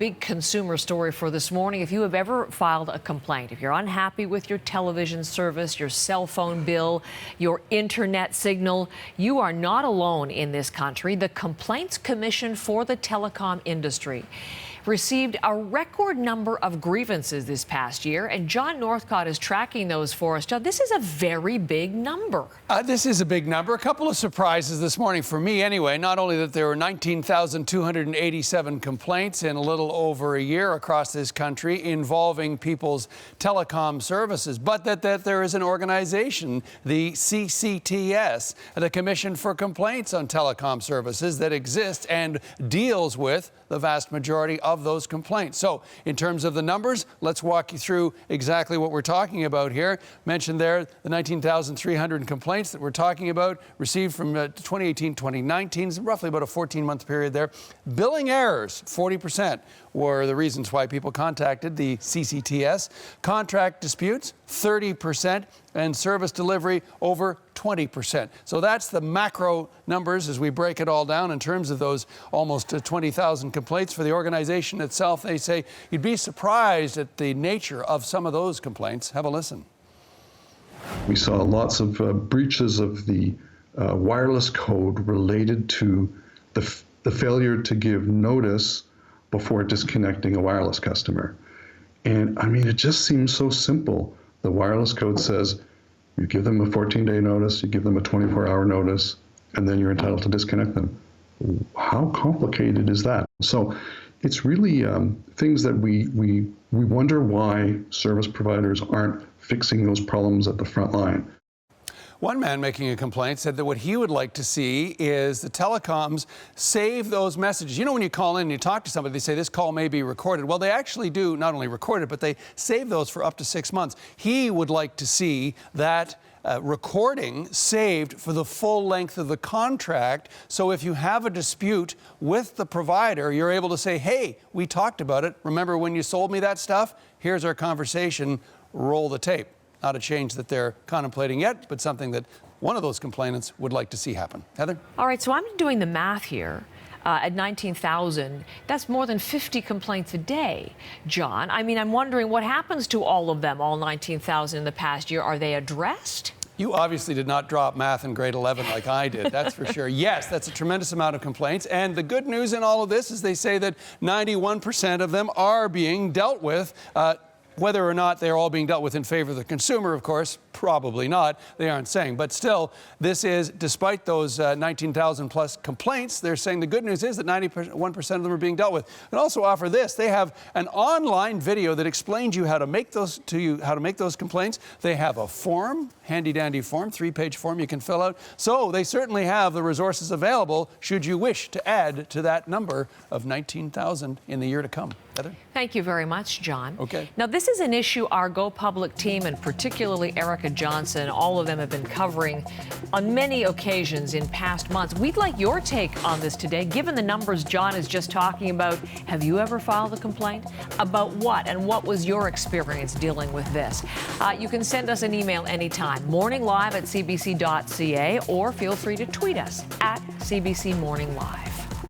Big consumer story for this morning. If you have ever filed a complaint, if you're unhappy with your television service, your cell phone bill, your internet signal, you are not alone in this country. The Complaints Commission for the telecom industry received a record number of grievances this past year, and John Northcott is tracking those for us. John, this is a very big number. This is a big number. A couple of surprises this morning for me anyway. Not only that there were 19,287 complaints in a little over a year across this country involving people's telecom services, but that there is an organization, the CCTS, the Commission for Complaints on Telecom Services, that exists and deals with the vast majority of those complaints. So in terms of the numbers, let's walk you through exactly what we're talking about here. Mentioned there the 19,300 complaints that we're talking about received from 2018-2019, roughly about a 14-month period there. Billing errors, 40% were the reasons why people contacted the CCTS. Contract disputes, 30%, and service delivery over 20%. So that's the macro numbers as we break it all down in terms of those almost 20,000 complaints. For the organization itself, they say you'd be surprised at the nature of some of those complaints. Have a listen. We saw lots of breaches of the wireless code related to the failure to give notice before disconnecting a wireless customer. And I mean, it just seems so simple. The wireless code says you give them a 14-day notice, you give them a 24-hour notice, and then you're entitled to disconnect them. How complicated is that? So it's really things that we wonder why service providers aren't fixing those problems at the front line. One man making a complaint said that what he would like to see is the telecoms save those messages. You know, when you call in and you talk to somebody, they say this call may be recorded. Well, they actually do not only record it, but they save those for up to 6 months. He would like to see that recording saved for the full length of the contract. So if you have a dispute with the provider, you're able to say, hey, we talked about it. Remember when you sold me that stuff? Here's our conversation. Roll the tape. Not a change that they're contemplating yet, but something that one of those complainants would like to see happen. Heather? All right, so I'm doing the math here. At 19,000, that's more than 50 complaints a day. John, I mean, I'm wondering what happens to all of them, all 19,000 in the past year. Are they addressed? You obviously did not drop math in grade 11 like I did, that's for sure. Yes, that's a tremendous amount of complaints. And the good news in all of this is they say that 91% of them are being dealt with. Whether or not they're all being dealt with in favor of the consumer, of course, probably not. They aren't saying. But still, this is, despite those 19,000 plus complaints, they're saying the good news is that 91% of them are being dealt with. And also offer this. They have an online video that explains you how to make those complaints. They have a form, handy-dandy form, 3-page form you can fill out. So they certainly have the resources available should you wish to add to that number of 19,000 in the year to come. Heather? Thank you very much, John. Okay. Now, this is an issue our Go Public team, and particularly Erica Johnson, all of them have been covering on many occasions in past months. We'd like your take on this today. Given the numbers John is just talking about, have you ever filed a complaint? About what, and what was your experience dealing with this? You can send us an email anytime, morninglive@cbc.ca, or feel free to tweet us at CBC Morning Live.